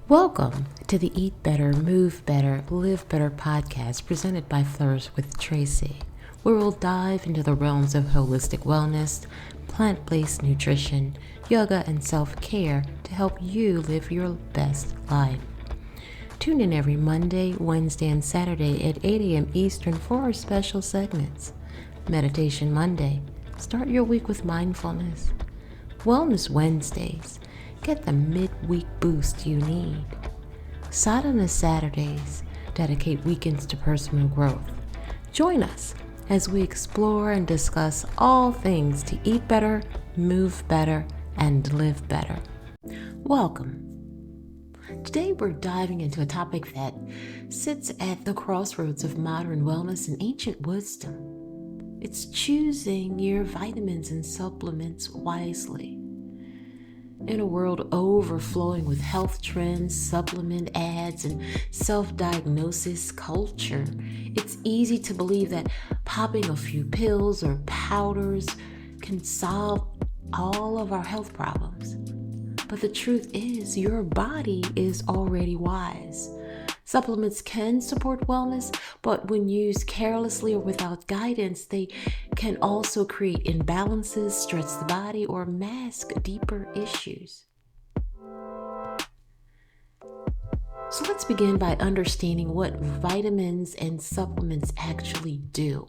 Welcome to the Eat Better, Move Better, Live Better podcast presented by Flourish with Tracy, where we'll dive into the realms of holistic wellness, plant-based nutrition, yoga, and self-care to help you live your best life. Tune in every Monday, Wednesday, and Saturday at 8 a.m. Eastern for our special segments. Meditation Monday. Start your week with mindfulness. Wellness Wednesdays. Get the midweek boost you need. Sadhana Saturdays. Dedicate weekends to personal growth. Join us as we explore and discuss all things to eat better, move better, and live better. Welcome. Today we're diving into a topic that sits at the crossroads of modern wellness and ancient wisdom. It's choosing your vitamins and supplements wisely. In a world overflowing with health trends, supplement ads, and self-diagnosis culture, it's easy to believe that popping a few pills or powders can solve all of our health problems. But the truth is, your body is already wise. Supplements can support wellness, but when used carelessly or without guidance, they can also create imbalances, stretch the body, or mask deeper issues. So let's begin by understanding what vitamins and supplements actually do.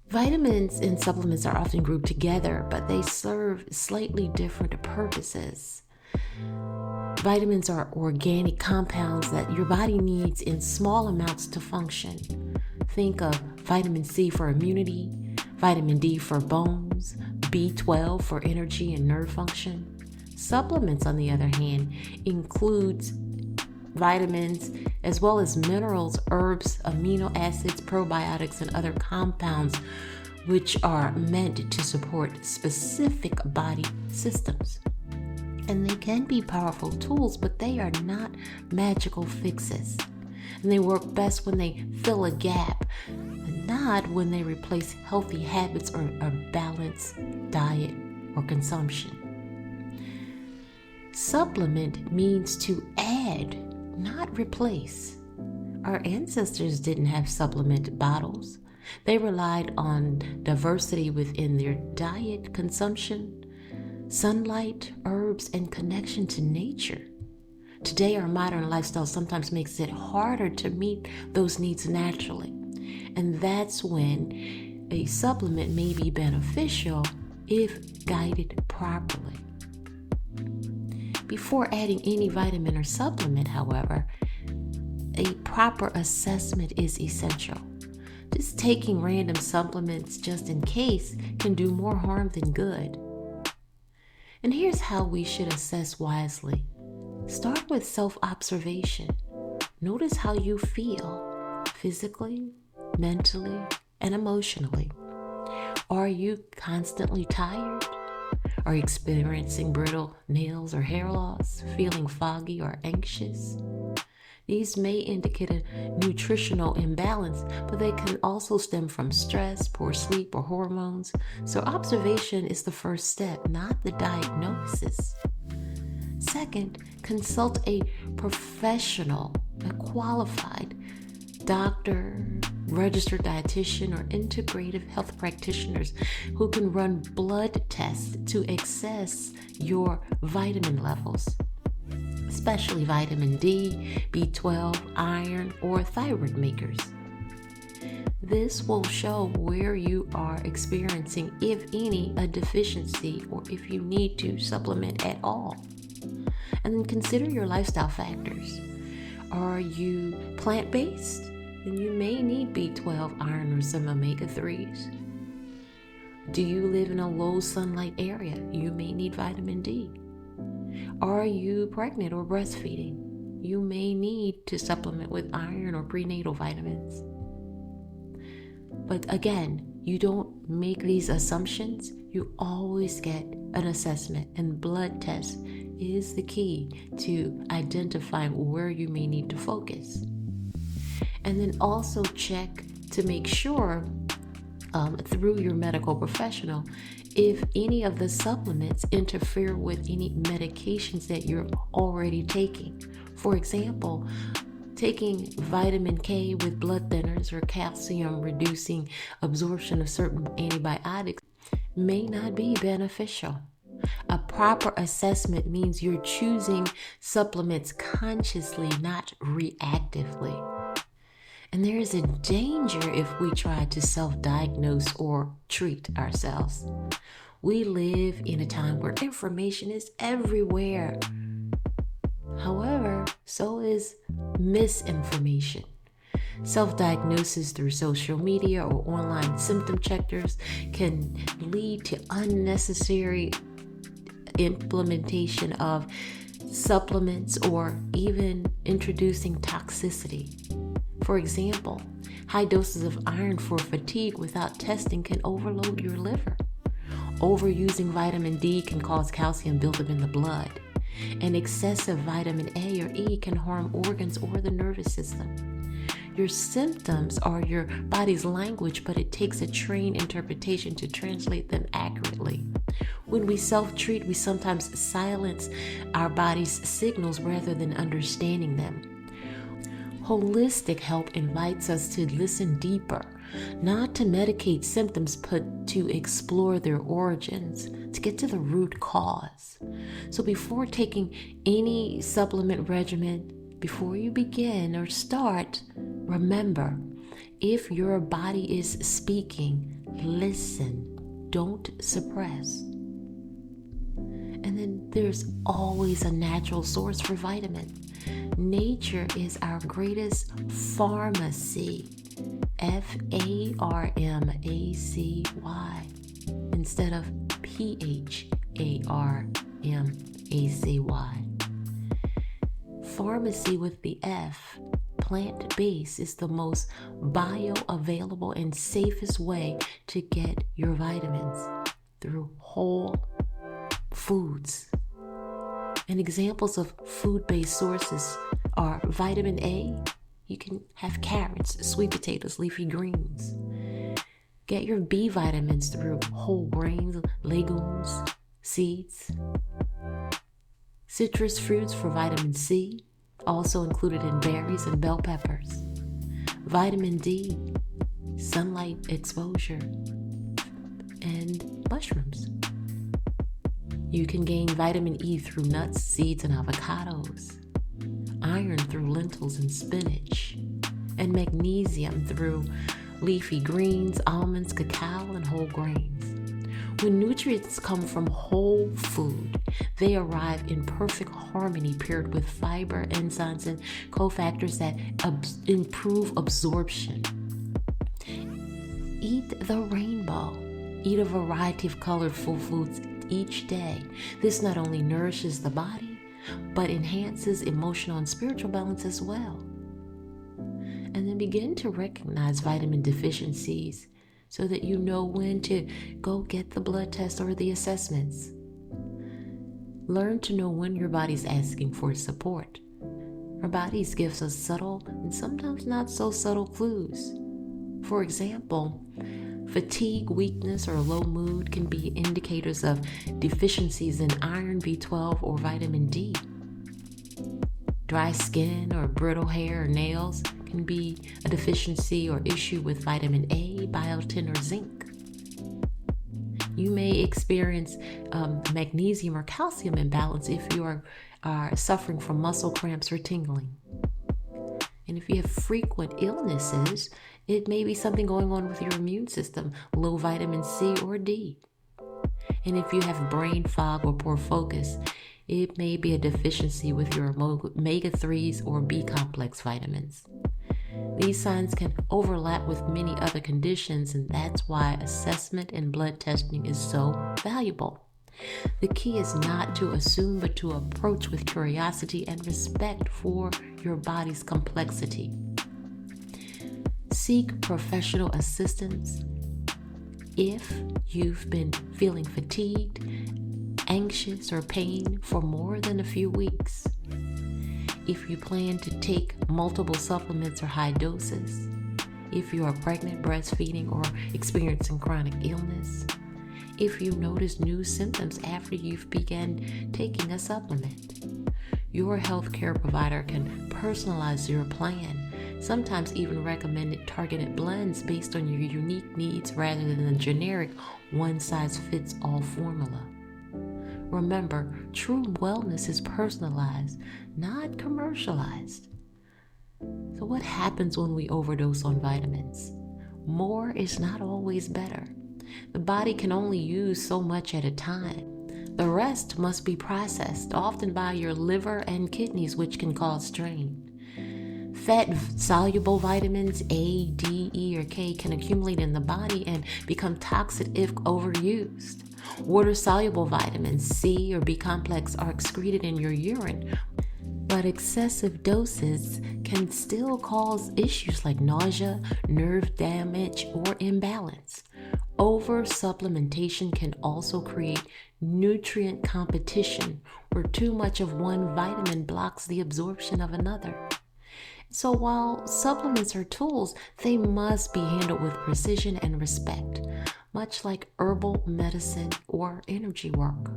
Vitamins and supplements are often grouped together, but they serve slightly different purposes. Vitamins are organic compounds that your body needs in small amounts to function. Think of vitamin C for immunity, vitamin D for bones, B12 for energy and nerve function. Supplements, on the other hand, includes vitamins as well as minerals, herbs, amino acids, probiotics, and other compounds which are meant to support specific body systems. And they can be powerful tools, but they are not magical fixes. And they work best when they fill a gap, and not when they replace healthy habits or a balanced diet or consumption. Supplement means to add, not replace. Our ancestors didn't have supplement bottles. They relied on diversity within their diet, consumption, sunlight, herbs, and connection to nature. Today, our modern lifestyle sometimes makes it harder to meet those needs naturally. And that's when a supplement may be beneficial if guided properly. Before adding any vitamin or supplement, however, a proper assessment is essential. Just taking random supplements just in case can do more harm than good. And here's how we should assess wisely. Start with self-observation. Notice how you feel physically, mentally, and emotionally. Are you constantly tired? Are you experiencing brittle nails or hair loss? Feeling foggy or anxious? These may indicate a nutritional imbalance, but they can also stem from stress, poor sleep, or hormones. So observation is the first step, not the diagnosis. Second, consult a professional, a qualified doctor, registered dietitian, or integrative health practitioners who can run blood tests to assess your vitamin levels, especially vitamin D, B12, iron, or thyroid makers. This will show where you are experiencing, if any, a deficiency or if you need to supplement at all. And then consider your lifestyle factors. Are you plant-based? Then you may need B12, iron, or some omega-3s. Do you live in a low sunlight area? You may need vitamin D. Are you pregnant or breastfeeding? You may need to supplement with iron or prenatal vitamins. But again, you don't make these assumptions. You always get an assessment, and blood test is the key to identifying where you may need to focus. And then also check to make sure through your medical professional if any of the supplements interfere with any medications that you're already taking. For example, taking vitamin K with blood thinners or calcium reducing absorption of certain antibiotics may not be beneficial. A proper assessment means you're choosing supplements consciously, not reactively. And there is a danger if we try to self-diagnose or treat ourselves. We live in a time where information is everywhere. However, so is misinformation. Self-diagnosis through social media or online symptom checkers can lead to unnecessary implementation of supplements or even introducing toxicity. For example, high doses of iron for fatigue without testing can overload your liver. Overusing vitamin D can cause calcium buildup in the blood. And excessive vitamin A or E can harm organs or the nervous system. Your symptoms are your body's language, but it takes a trained interpretation to translate them accurately. When we self-treat, we sometimes silence our body's signals rather than understanding them. Holistic help invites us to listen deeper, not to medicate symptoms, but to explore their origins, to get to the root cause. So before taking any supplement regimen, before you begin or start, remember, if your body is speaking, listen, don't suppress. And then there's always a natural source for vitamin. Nature is our greatest pharmacy. Pharmacy instead of Pharmacy. Pharmacy with the F, plant-based, is the most bioavailable and safest way to get your vitamins through whole foods. And examples of food-based sources are vitamin A. You can have carrots, sweet potatoes, leafy greens. Get your B vitamins through whole grains, legumes, seeds. Citrus fruits for vitamin C, also included in berries and bell peppers. Vitamin D, sunlight exposure, and mushrooms. You can gain vitamin E through nuts, seeds, and avocados. Iron through lentils and spinach. And magnesium through leafy greens, almonds, cacao, and whole grains. When nutrients come from whole food, they arrive in perfect harmony paired with fiber, enzymes, and cofactors that improve absorption. Eat the rainbow. Eat a variety of colored full foods each day. This not only nourishes the body, but enhances emotional and spiritual balance as well. And then begin to recognize vitamin deficiencies so that you know when to go get the blood test or the assessments. Learn to know when your body's asking for support. Our bodies gives us subtle and sometimes not so subtle clues. For example, fatigue, weakness, or low mood can be indicators of deficiencies in iron, B12, or vitamin D. Dry skin or brittle hair or nails can be a deficiency or issue with vitamin A, biotin, or zinc. You may experience magnesium or calcium imbalance if you are suffering from muscle cramps or tingling. And if you have frequent illnesses, it may be something going on with your immune system, low vitamin C or D. And if you have brain fog or poor focus, it may be a deficiency with your omega-3s or B-complex vitamins. These signs can overlap with many other conditions, and that's why assessment and blood testing is so valuable. The key is not to assume, but to approach with curiosity and respect for your body's complexity. Seek professional assistance if you've been feeling fatigued, anxious, or pain for more than a few weeks. If you plan to take multiple supplements or high doses, if you are pregnant, breastfeeding, or experiencing chronic illness, if you notice new symptoms after you've begun taking a supplement. Your healthcare provider can personalize your plan, sometimes even recommend targeted blends based on your unique needs rather than the generic one-size-fits-all formula. Remember, true wellness is personalized, not commercialized. So what happens when we overdose on vitamins? More is not always better. The body can only use so much at a time. The rest must be processed, often by your liver and kidneys, which can cause strain. Fat-soluble vitamins A, D, E, or K can accumulate in the body and become toxic if overused. Water-soluble vitamins C or B complex are excreted in your urine, but excessive doses can still cause issues like nausea, nerve damage, or imbalance. Over-supplementation can also create nutrient competition, where too much of one vitamin blocks the absorption of another. So while supplements are tools, they must be handled with precision and respect, much like herbal medicine or energy work.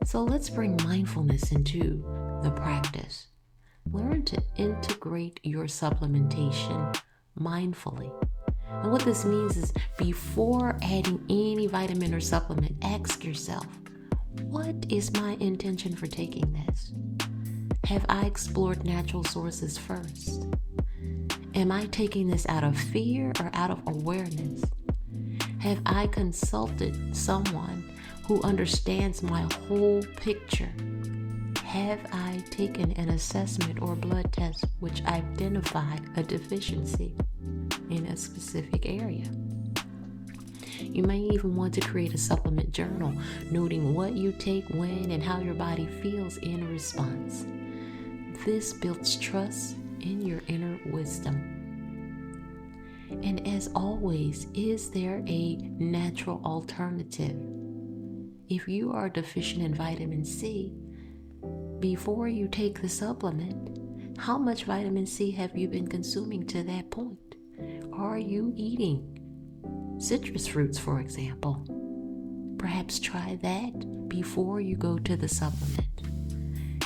So let's bring mindfulness into the practice. Learn to integrate your supplementation mindfully. And what this means is, before adding any vitamin or supplement, ask yourself, what is my intention for taking this? Have I explored natural sources first? Am I taking this out of fear or out of awareness? Have I consulted someone who understands my whole picture? Have I taken an assessment or blood test which identified a deficiency in a specific area? You may even want to create a supplement journal, noting what you take, when, and how your body feels in response. This builds trust in your inner wisdom. And as always, is there a natural alternative? If you are deficient in vitamin C, before you take the supplement, how much vitamin C have you been consuming to that point? Are you eating citrus fruits, for example? Perhaps try that before you go to the supplement.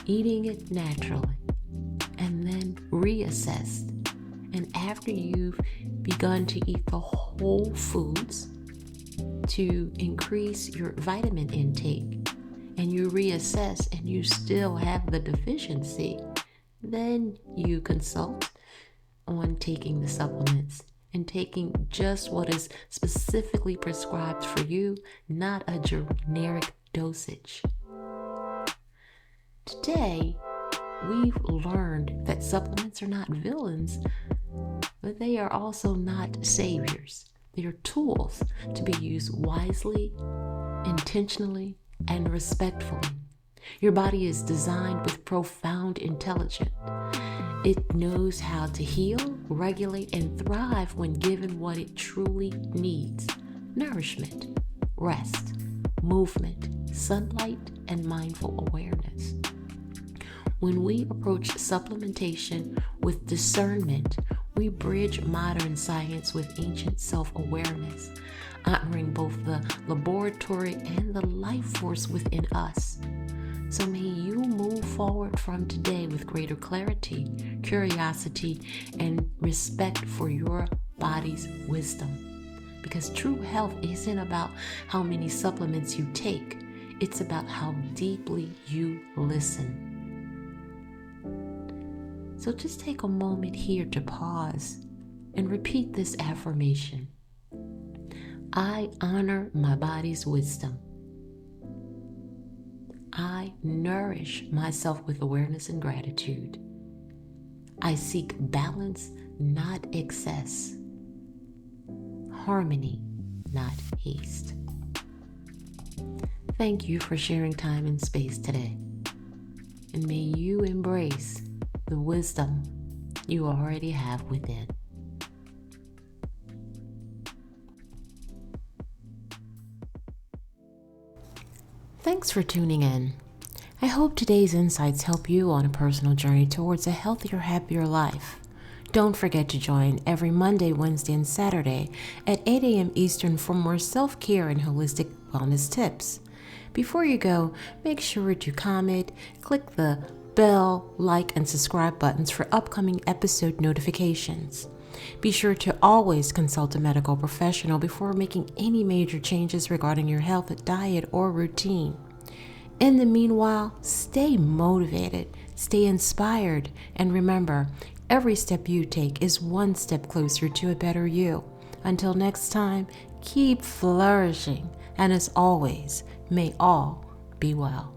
Eating it naturally, and then reassess. And after you've begun to eat the whole foods to increase your vitamin intake, and you reassess and you still have the deficiency, then you consult on taking the supplements and taking just what is specifically prescribed for you, not a generic dosage. Today, we've learned that supplements are not villains, but they are also not saviors. They are tools to be used wisely, intentionally, and respectfully. Your body is designed with profound intelligence. It knows how to heal, regulate, and thrive when given what it truly needs: nourishment, rest, movement, sunlight, and mindful awareness. When we approach supplementation with discernment, we bridge modern science with ancient self-awareness, honoring both the laboratory and the life force within us. So may you move forward from today with greater clarity, curiosity, and respect for your body's wisdom. Because true health isn't about how many supplements you take, it's about how deeply you listen. So just take a moment here to pause and repeat this affirmation. I honor my body's wisdom. I nourish myself with awareness and gratitude. I seek balance, not excess. Harmony, not haste. Thank you for sharing time and space today. And may you embrace the wisdom you already have within. Thanks for tuning in. I hope today's insights help you on a personal journey towards a healthier, happier life. Don't forget to join every Monday, Wednesday, and Saturday at 8 a.m. Eastern for more self-care and holistic wellness tips. Before you go, make sure to comment, click the bell, like, and subscribe buttons for upcoming episode notifications. Be sure to always consult a medical professional before making any major changes regarding your health, diet, or routine. In the meanwhile, stay motivated, stay inspired, and remember, every step you take is one step closer to a better you. Until next time, keep flourishing, and as always, may all be well.